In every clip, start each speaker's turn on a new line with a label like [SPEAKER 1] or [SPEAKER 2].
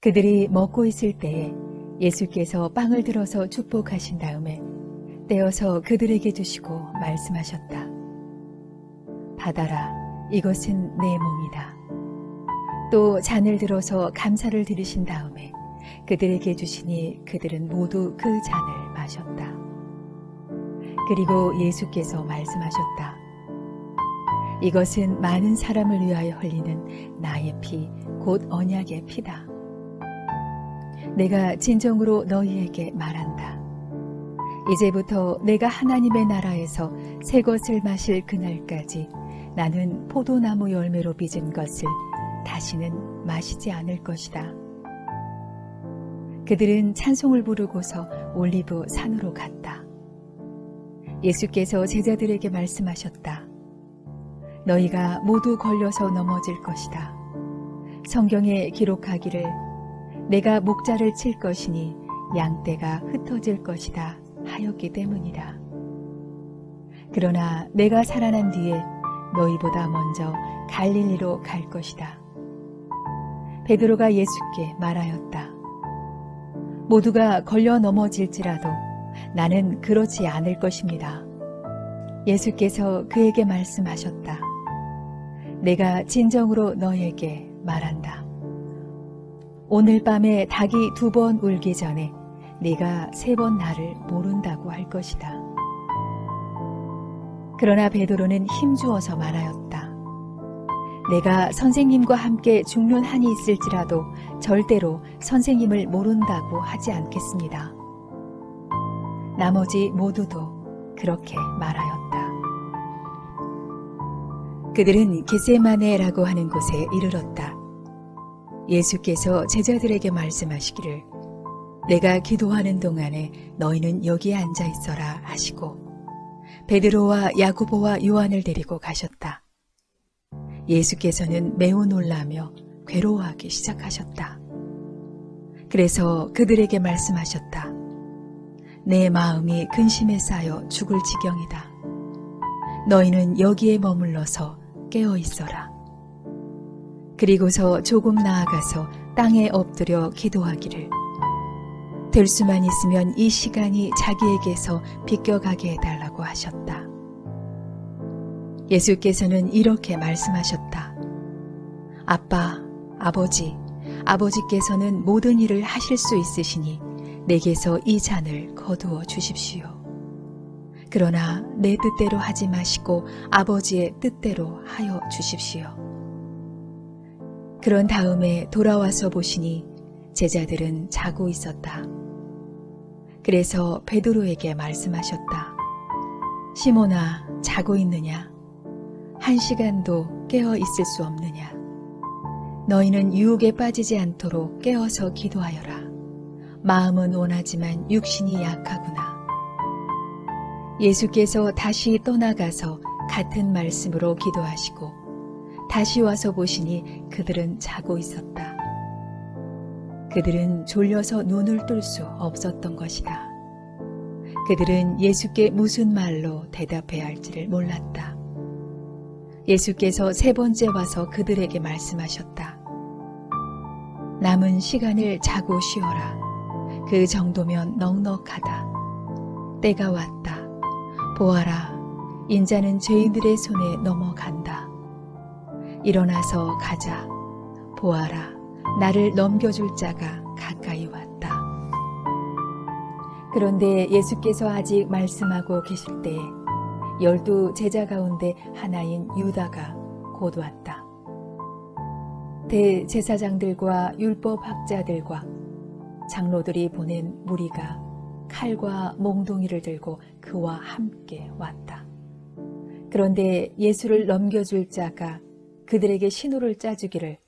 [SPEAKER 1] 그들이 먹고 있을 때에 예수께서 빵을 들어서 축복하신 다음에 떼어서 그들에게 주시고 말씀하셨다. 받아라, 이것은 내 몸이다. 또 잔을 들어서 감사를 드리신 다음에 그들에게 주시니 그들은 모두 그 잔을 마셨다. 그리고 예수께서 말씀하셨다. 이것은 많은 사람을 위하여 흘리는 나의 피, 곧 언약의 피다. 내가 진정으로 너희에게 말한다. 이제부터 내가 하나님의 나라에서 새 것을 마실 그날까지 나는 포도나무 열매로 빚은 것을 다시는 마시지 않을 것이다. 그들은 찬송을 부르고서 올리브 산으로 갔다. 예수께서 제자들에게 말씀하셨다. 너희가 모두 걸려서 넘어질 것이다. 성경에 기록하기를 내가 목자를 칠 것이니 양떼가 흩어질 것이다 하였기 때문이다. 그러나 내가 살아난 뒤에 너희보다 먼저 갈릴리로 갈 것이다. 베드로가 예수께 말하였다. 모두가 걸려 넘어질지라도 나는 그렇지 않을 것입니다. 예수께서 그에게 말씀하셨다. 내가 진정으로 너에게 말한다. 오늘 밤에 닭이 2번 울기 전에 네가 3번 나를 모른다고 할 것이다. 그러나 베드로는 힘주어서 말하였다. 내가 선생님과 함께 죽는 한이 있을지라도 절대로 선생님을 모른다고 하지 않겠습니다. 나머지 모두도 그렇게 말하였다. 그들은 겟세마네라고 하는 곳에 이르렀다. 예수께서 제자들에게 말씀하시기를 내가 기도하는 동안에 너희는 여기에 앉아 있어라 하시고 베드로와 야고보와 요한을 데리고 가셨다. 예수께서는 매우 놀라며 괴로워하기 시작하셨다. 그래서 그들에게 말씀하셨다. 내 마음이 근심에 쌓여 죽을 지경이다. 너희는 여기에 머물러서 깨어 있어라. 그리고서 조금 나아가서 땅에 엎드려 기도하기를 될 수만 있으면 이 시간이 자기에게서 비껴가게 해달라고 하셨다. 예수께서는 이렇게 말씀하셨다. 아빠, 아버지, 아버지께서는 모든 일을 하실 수 있으시니 내게서 이 잔을 거두어 주십시오. 그러나 내 뜻대로 하지 마시고 아버지의 뜻대로 하여 주십시오. 그런 다음에 돌아와서 보시니 제자들은 자고 있었다. 그래서 베드로에게 말씀하셨다. 시몬아, 자고 있느냐? 1시간도 깨어 있을 수 없느냐? 너희는 유혹에 빠지지 않도록 깨어서 기도하여라. 마음은 원하지만 육신이 약하구나. 예수께서 다시 떠나가서 같은 말씀으로 기도하시고 다시 와서 보시니 그들은 자고 있었다. 그들은 졸려서 눈을 뜰 수 없었던 것이다. 그들은 예수께 무슨 말로 대답해야 할지를 몰랐다. 예수께서 3번째 와서 그들에게 말씀하셨다. 남은 시간을 자고 쉬어라. 그 정도면 넉넉하다. 때가 왔다. 보아라, 인자는 죄인들의 손에 넘어간다. 일어나서 가자. 보아라, 나를 넘겨줄 자가 가까이 왔다. 그런데 예수께서 아직 말씀하고 계실 때에 12 제자 가운데 하나인 유다가 곧 왔다. 대제사장들과 율법학자들과 장로들이 보낸 무리가 칼과 몽둥이를 들고 그와 함께 왔다. 그런데 예수를 넘겨줄 자가 그들에게 신호를 짜주기를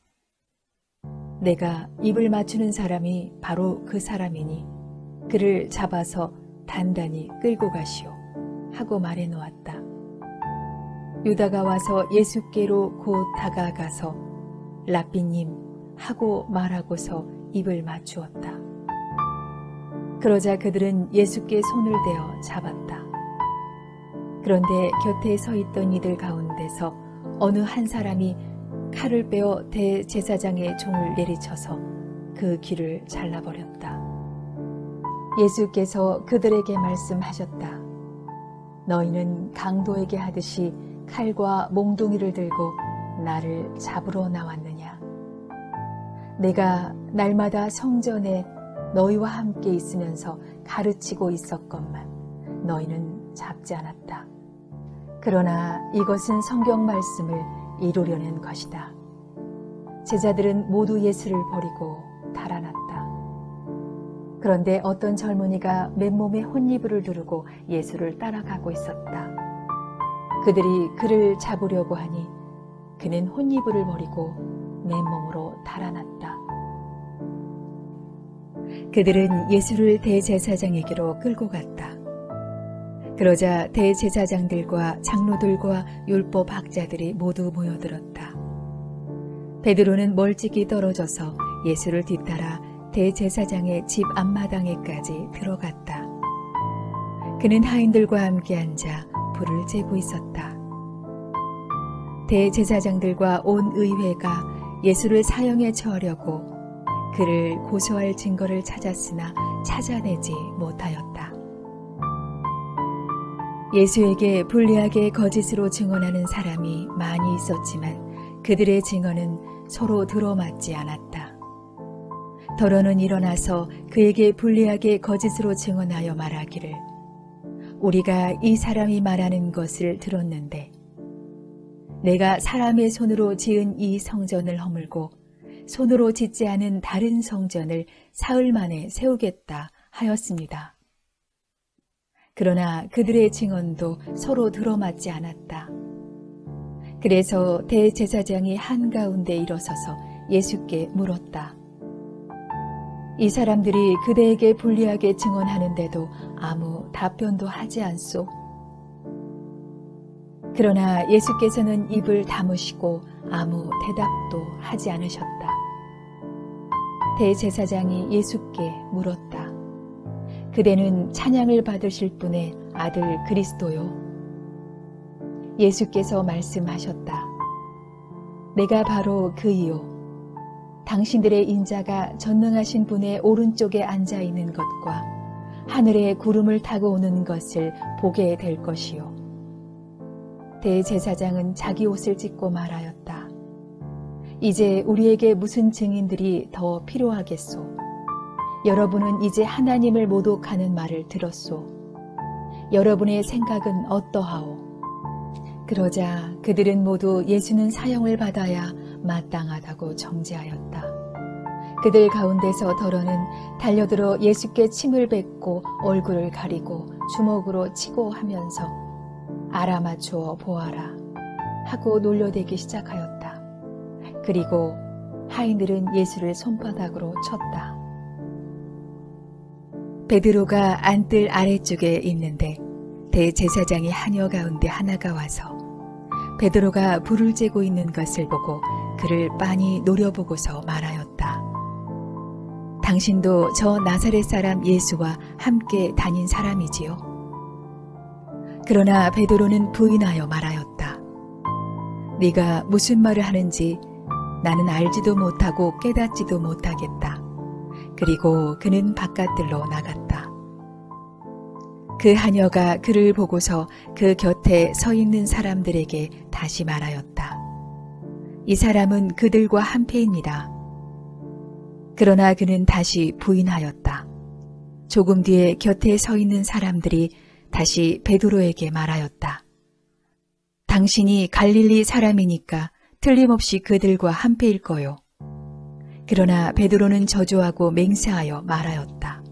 [SPEAKER 1] 내가 입을 맞추는 사람이 바로 그 사람이니 그를 잡아서 단단히 끌고 가시오 하고 말해 놓았다. 유다가 와서 예수께로 곧 다가가서 랍비님 하고 말하고서 입을 맞추었다. 그러자 그들은 예수께 손을 대어 잡았다. 그런데 곁에 서 있던 이들 가운데서 어느 한 사람이 칼을 빼어 대제사장의 종을 내리쳐서 그 귀를 잘라버렸다. 예수께서 그들에게 말씀하셨다. 너희는 강도에게 하듯이 칼과 몽둥이를 들고 나를 잡으러 나왔느냐? 내가 날마다 성전에 너희와 함께 있으면서 가르치고 있었건만 너희는 잡지 않았다. 그러나 이것은 성경 말씀을 이루려는 것이다. 제자들은 모두 예수를 버리고 달아났다. 그런데 어떤 젊은이가 맨몸에 혼이불을 두르고 예수를 따라가고 있었다. 그들이 그를 잡으려고 하니 그는 혼이불을 버리고 맨몸으로 달아났다. 그들은 예수를 대제사장에게로 끌고 갔다. 그러자 대제사장들과 장로들과 율법학자들이 모두 모여들었다. 베드로는 멀찍이 떨어져서 예수를 뒤따라 대제사장의 집 앞마당에까지 들어갔다. 그는 하인들과 함께 앉아 불을 쬐고 있었다. 대제사장들과 온 의회가 예수를 사형에 처하려고 그를 고소할 증거를 찾았으나 찾아내지 못하였다. 예수에게 불리하게 거짓으로 증언하는 사람이 많이 있었지만 그들의 증언은 서로 들어맞지 않았다. 더러는 일어나서 그에게 불리하게 거짓으로 증언하여 말하기를 우리가 이 사람이 말하는 것을 들었는데 내가 사람의 손으로 지은 이 성전을 허물고 손으로 짓지 않은 다른 성전을 사흘 만에 세우겠다 하였습니다. 그러나 그들의 증언도 서로 들어맞지 않았다. 그래서 대제사장이 한가운데 일어서서 예수께 물었다. 이 사람들이 그대에게 불리하게 증언하는데도 아무 답변도 하지 않소? 그러나 예수께서는 입을 다무시고 아무 대답도 하지 않으셨다. 대제사장이 예수께 물었다. 그대는 찬양을 받으실 분의 아들 그리스도요? 예수께서 말씀하셨다. 내가 바로 그이요. 당신들의 인자가 전능하신 분의 오른쪽에 앉아 있는 것과 하늘에 구름을 타고 오는 것을 보게 될 것이요. 대제사장은 자기 옷을 찢고 말하였다. 이제 우리에게 무슨 증인들이 더 필요하겠소? 여러분은 이제 하나님을 모독하는 말을 들었소. 여러분의 생각은 어떠하오? 그러자 그들은 모두 예수는 사형을 받아야 마땅하다고 정죄하였다. 그들 가운데서 더러는 달려들어 예수께 침을 뱉고 얼굴을 가리고 주먹으로 치고 하면서 알아맞추어 보아라 하고 놀려대기 시작하였다. 그리고 하인들은 예수를 손바닥으로 쳤다. 베드로가 안뜰 아래쪽에 있는데 대제사장의 하녀 가운데 하나가 와서 베드로가 불을 쬐고 있는 것을 보고 그를 빤히 노려보고서 말하였다. 당신도 저 나사렛 사람 예수와 함께 다닌 사람이지요? 그러나 베드로는 부인하여 말하였다. 네가 무슨 말을 하는지 나는 알지도 못하고 깨닫지도 못하겠다. 그리고 그는 바깥들로 나갔다. 그 하녀가 그를 보고서 그 곁에 서 있는 사람들에게 다시 말하였다. 이 사람은 그들과 한패입니다. 그러나 그는 다시 부인하였다. 조금 뒤에 곁에 서 있는 사람들이 다시 베드로에게 말하였다. 당신이 갈릴리 사람이니까 틀림없이 그들과 한패일 거요. 그러나 베드로는 저주하고 맹세하여 말하였다.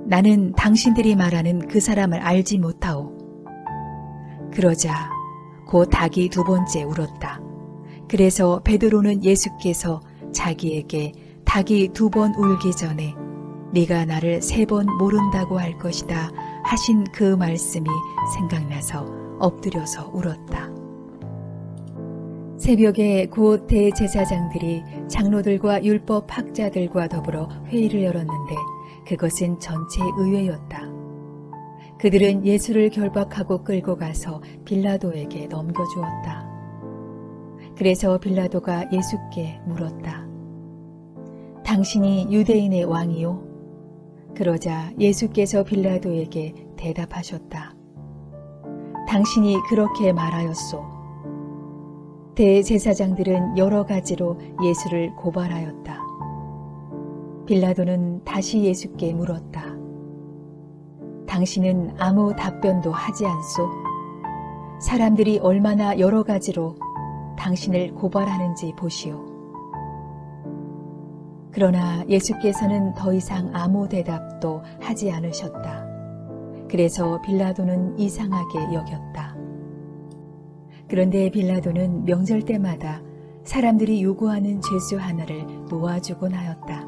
[SPEAKER 1] 나는 당신들이 말하는 그 사람을 알지 못하오. 그러자 곧 닭이 두 번째 울었다. 그래서 베드로는 예수께서 자기에게 닭이 두 번 울기 전에 네가 나를 세 번 모른다고 할 것이다 하신 그 말씀이 생각나서 엎드려서 울었다. 새벽에 곧 대제사장들이 장로들과 율법학자들과 더불어 회의를 열었는데 그것은 전체 의회였다. 그들은 예수를 결박하고 끌고 가서 빌라도에게 넘겨주었다. 그래서 빌라도가 예수께 물었다. 당신이 유대인의 왕이요? 그러자 예수께서 빌라도에게 대답하셨다. 당신이 그렇게 말하였소. 대제사장들은 여러 가지로 예수를 고발하였다. 빌라도는 다시 예수께 물었다. 당신은 아무 답변도 하지 않소? 사람들이 얼마나 여러 가지로 당신을 고발하는지 보시오. 그러나 예수께서는 더 이상 아무 대답도 하지 않으셨다. 그래서 빌라도는 이상하게 여겼다. 그런데 빌라도는 명절 때마다 사람들이 요구하는 죄수 하나를 놓아주곤 하였다.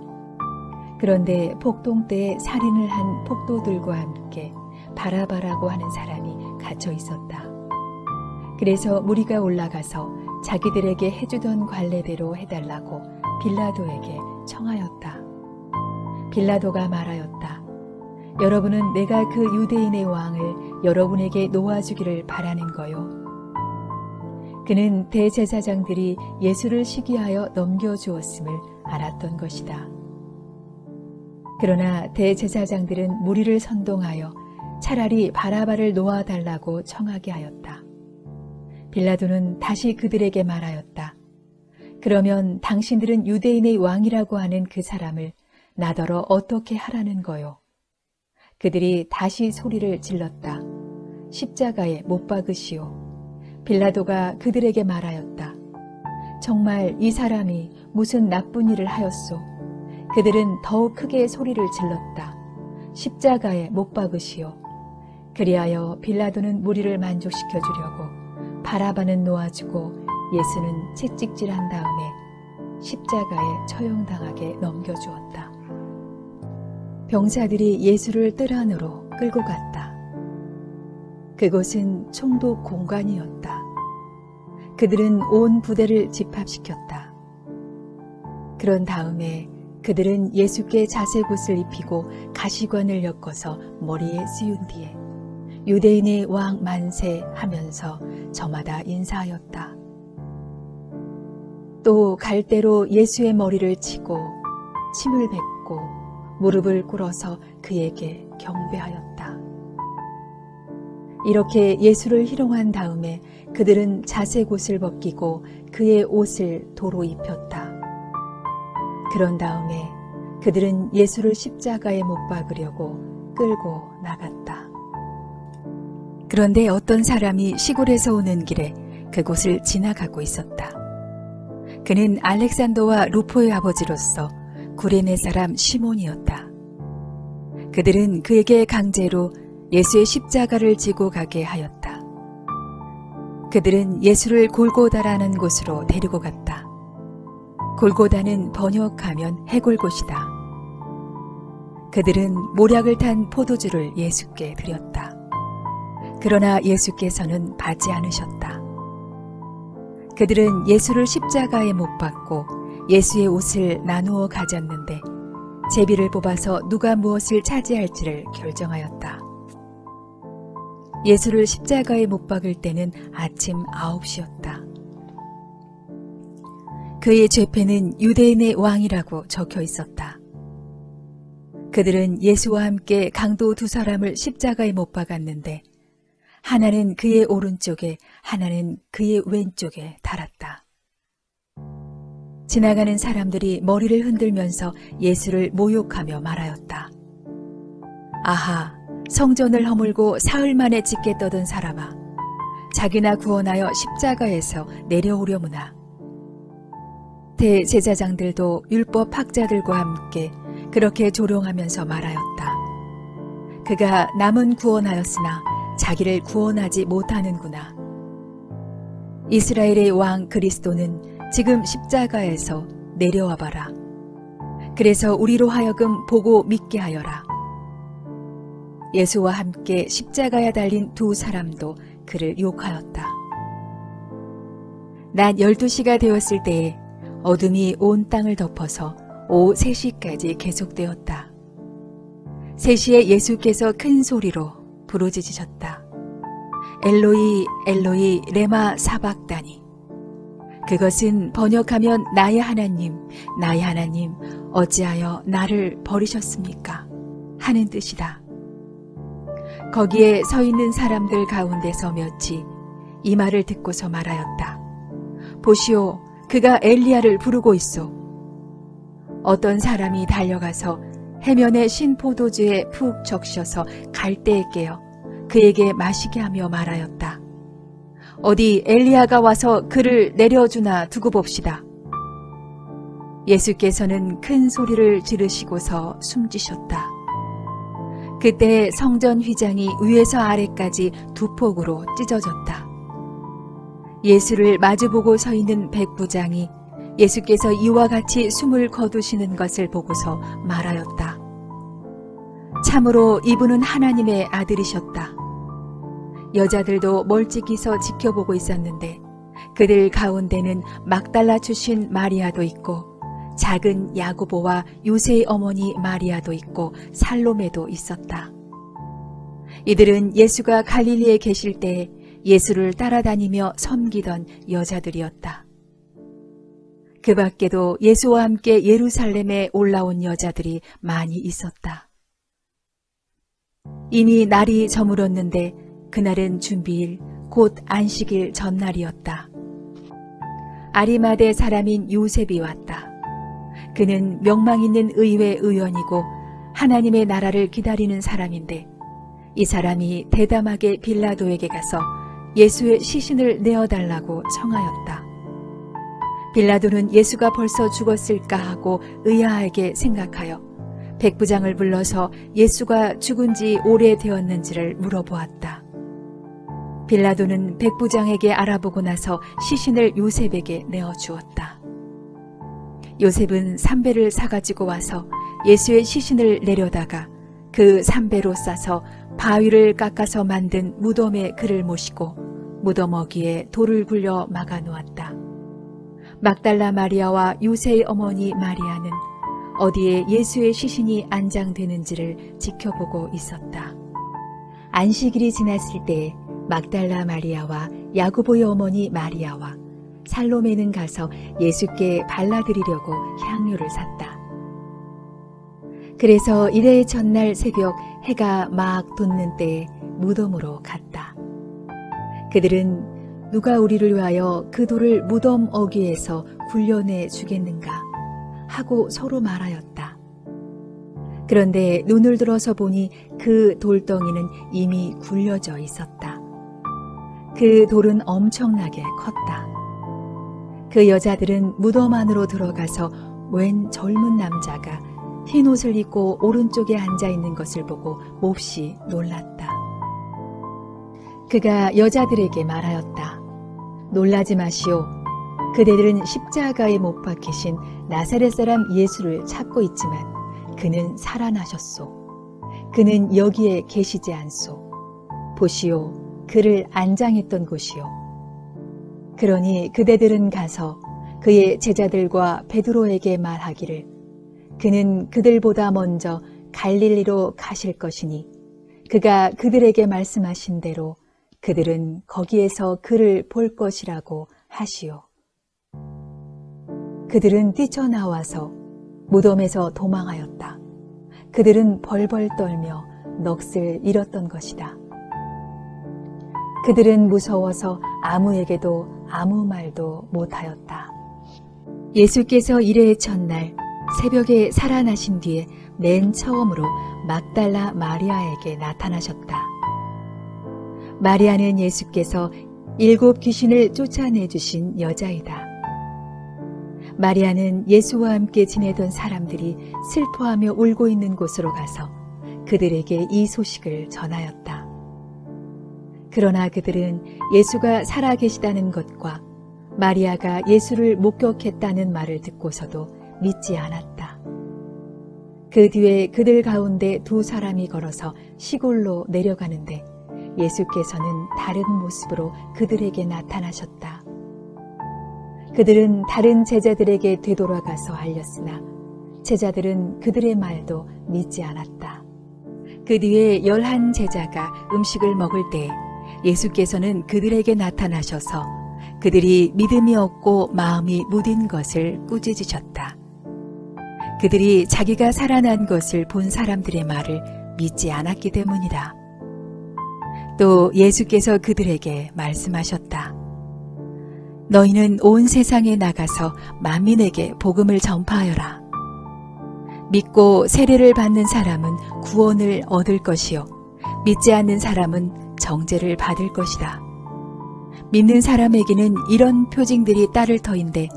[SPEAKER 1] 그런데 폭동 때에 살인을 한 폭도들과 함께 바라바라고 하는 사람이 갇혀 있었다. 그래서 무리가 올라가서 자기들에게 해주던 관례대로 해달라고 빌라도에게 청하였다. 빌라도가 말하였다. 여러분은 내가 그 유대인의 왕을 여러분에게 놓아주기를 바라는 거요. 그는 대제사장들이 예수를 시기하여 넘겨주었음을 알았던 것이다. 그러나 대제사장들은 무리를 선동하여 차라리 바라바를 놓아달라고 청하게 하였다. 빌라도는 다시 그들에게 말하였다. 그러면 당신들은 유대인의 왕이라고 하는 그 사람을 나더러 어떻게 하라는 거요? 그들이 다시 소리를 질렀다. 십자가에 못 박으시오. 빌라도가 그들에게 말하였다. 정말 이 사람이 무슨 나쁜 일을 하였소? 그들은 더욱 크게 소리를 질렀다. 십자가에 못 박으시오. 그리하여 빌라도는 무리를 만족시켜 주려고 바라바는 놓아주고 예수는 채찍질한 다음에 십자가에 처형당하게 넘겨주었다. 병사들이 예수를 뜰 안으로 끌고 갔다. 그곳은 총독 공관이었다. 그들은 온 부대를 집합시켰다. 그런 다음에 그들은 예수께 자색옷을 입히고 가시관을 엮어서 머리에 씌운 뒤에 유대인의 왕 만세 하면서 저마다 인사하였다. 또 갈대로 예수의 머리를 치고 침을 뱉고 무릎을 꿇어서 그에게 경배하였다. 이렇게 예수를 희롱한 다음에 그들은 자색옷을 벗기고 그의 옷을 도로 입혔다. 그런 다음에 그들은 예수를 십자가에 못 박으려고 끌고 나갔다. 그런데 어떤 사람이 시골에서 오는 길에 그곳을 지나가고 있었다. 그는 알렉산더와 루포의 아버지로서 구레네 사람 시몬이었다. 그들은 그에게 강제로 예수의 십자가를 지고 가게 하였다. 그들은 예수를 골고다라는 곳으로 데리고 갔다. 골고다는 번역하면 해골곳이다. 그들은 모략을 탄 포도주를 예수께 드렸다. 그러나 예수께서는 받지 않으셨다. 그들은 예수를 십자가에 못 박고 예수의 옷을 나누어 가졌는데 제비를 뽑아서 누가 무엇을 차지할지를 결정하였다. 예수를 십자가에 못 박을 때는 아침 9시였다. 그의 죄패는 유대인의 왕이라고 적혀 있었다. 그들은 예수와 함께 강도 두 사람을 십자가에 못 박았는데 하나는 그의 오른쪽에 하나는 그의 왼쪽에 달았다. 지나가는 사람들이 머리를 흔들면서 예수를 모욕하며 말하였다. 아하, 성전을 허물고 사흘 만에 짓게 떠든 사람아, 자기나 구원하여 십자가에서 내려오려무나. 대제사장들도 율법 학자들과 함께 그렇게 조롱하면서 말하였다. 그가 남은 구원하였으나 자기를 구원하지 못하는구나. 이스라엘의 왕 그리스도는 지금 십자가에서 내려와 봐라. 그래서 우리로 하여금 보고 믿게 하여라. 예수와 함께 십자가에 달린 두 사람도 그를 욕하였다. 낮 12시가 되었을 때에 어둠이 온 땅을 덮어서 오후 3시까지 계속되었다. 3시에 예수께서 큰 소리로 부르짖으셨다. 엘로이 엘로이 레마 사박다니. 그것은 번역하면 나의 하나님, 어찌하여 나를 버리셨습니까? 하는 뜻이다. 거기에 서 있는 사람들 가운데서 몇이 이 말을 듣고서 말하였다. 보시오, 그가 엘리야를 부르고 있소. 어떤 사람이 달려가서 해면에 신 포도주에 푹 적셔서 갈대에 깨어 그에게 마시게 하며 말하였다. 어디 엘리야가 와서 그를 내려주나 두고 봅시다. 예수께서는 큰 소리를 지르시고서 숨지셨다. 그때 성전 휘장이 위에서 아래까지 두 폭으로 찢어졌다. 예수를 마주보고 서 있는 백부장이 예수께서 이와 같이 숨을 거두시는 것을 보고서 말하였다. 참으로 이분은 하나님의 아들이셨다. 여자들도 멀찍이 서 지켜보고 있었는데 그들 가운데는 막달라 출신 마리아도 있고 작은 야고보와 요새의 어머니 마리아도 있고 살로메도 있었다. 이들은 예수가 갈릴리에 계실 때에 예수를 따라다니며 섬기던 여자들이었다. 그 밖에도 예수와 함께 예루살렘에 올라온 여자들이 많이 있었다. 이미 날이 저물었는데 그날은 준비일, 곧 안식일 전날이었다. 아리마대 사람인 요셉이 왔다. 그는 명망 있는 의회 의원이고 하나님의 나라를 기다리는 사람인데 이 사람이 대담하게 빌라도에게 가서 예수의 시신을 내어달라고 청하였다. 빌라도는 예수가 벌써 죽었을까 하고 의아하게 생각하여 백부장을 불러서 예수가 죽은 지 오래되었는지를 물어보았다. 빌라도는 백부장에게 알아보고 나서 시신을 요셉에게 내어주었다. 요셉은 삼배를 사가지고 와서 예수의 시신을 내려다가 그 삼배로 싸서 바위를 깎아서 만든 무덤에 그를 모시고 무덤 어귀에 돌을 굴려 막아 놓았다. 막달라 마리아와 요새의 어머니 마리아는 어디에 예수의 시신이 안장되는지를 지켜보고 있었다. 안식일이 지났을 때 막달라 마리아와 야고보의 어머니 마리아와 살로메는 가서 예수께 발라드리려고 향료를 샀다. 그래서 이레의 전날 새벽 해가 막 돋는 때에 무덤으로 갔다. 그들은 누가 우리를 위하여 그 돌을 무덤 어귀에서 굴려내 주겠는가 하고 서로 말하였다. 그런데 눈을 들어서 보니 그 돌덩이는 이미 굴려져 있었다. 그 돌은 엄청나게 컸다. 그 여자들은 무덤 안으로 들어가서 웬 젊은 남자가 흰 옷을 입고 오른쪽에 앉아 있는 것을 보고 몹시 놀랐다. 그가 여자들에게 말하였다. 놀라지 마시오. 그대들은 십자가에 못 박히신 나사렛 사람 예수를 찾고 있지만 그는 살아나셨소. 그는 여기에 계시지 않소. 보시오. 그를 안장했던 곳이요. 그러니 그대들은 가서 그의 제자들과 베드로에게 말하기를 그는 그들보다 먼저 갈릴리로 가실 것이니 그가 그들에게 말씀하신 대로 그들은 거기에서 그를 볼 것이라고 하시오. 그들은 뛰쳐나와서 무덤에서 도망하였다. 그들은 벌벌 떨며 넋을 잃었던 것이다. 그들은 무서워서 아무에게도 아무 말도 못하였다. 예수께서 이레의 첫날 새벽에 살아나신 뒤에 맨 처음으로 막달라 마리아에게 나타나셨다. 마리아는 예수께서 7 귀신을 쫓아내주신 여자이다. 마리아는 예수와 함께 지내던 사람들이 슬퍼하며 울고 있는 곳으로 가서 그들에게 이 소식을 전하였다. 그러나 그들은 예수가 살아계시다는 것과 마리아가 예수를 목격했다는 말을 듣고서도 믿지 않았다. 그 뒤에 그들 가운데 2 사람이 걸어서 시골로 내려가는데 예수께서는 다른 모습으로 그들에게 나타나셨다. 그들은 다른 제자들에게 되돌아가서 알렸으나 제자들은 그들의 말도 믿지 않았다. 그 뒤에 11 제자가 음식을 먹을 때 예수께서는 그들에게 나타나셔서 그들이 믿음이 없고 마음이 무딘 것을 꾸짖으셨다. 그들이 자기가 살아난 것을 본 사람들의 말을 믿지 않았기 때문이다. 또 예수께서 그들에게 말씀하셨다. 너희는 온 세상에 나가서 만민에게 복음을 전파하여라. 믿고 세례를 받는 사람은 구원을 얻을 것이요 믿지 않는 사람은 정죄를 받을 것이다. 믿는 사람에게는 이런 표징들이 따를 터인데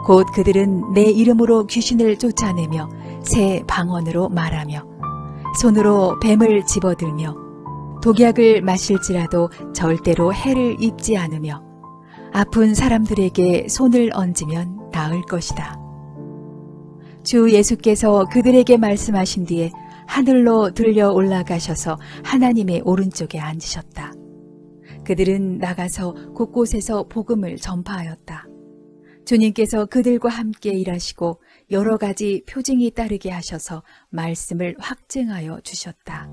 [SPEAKER 1] 곧 그들은 내 이름으로 귀신을 쫓아내며 새 방언으로 말하며 손으로 뱀을 집어들며 독약을 마실지라도 절대로 해를 입지 않으며 아픈 사람들에게 손을 얹으면 나을 것이다. 주 예수께서 그들에게 말씀하신 뒤에 하늘로 들려 올라가셔서 하나님의 오른쪽에 앉으셨다. 그들은 나가서 곳곳에서 복음을 전파하였다. 주님께서 그들과 함께 일하시고 여러 가지 표징이 따르게 하셔서 말씀을 확증하여 주셨다.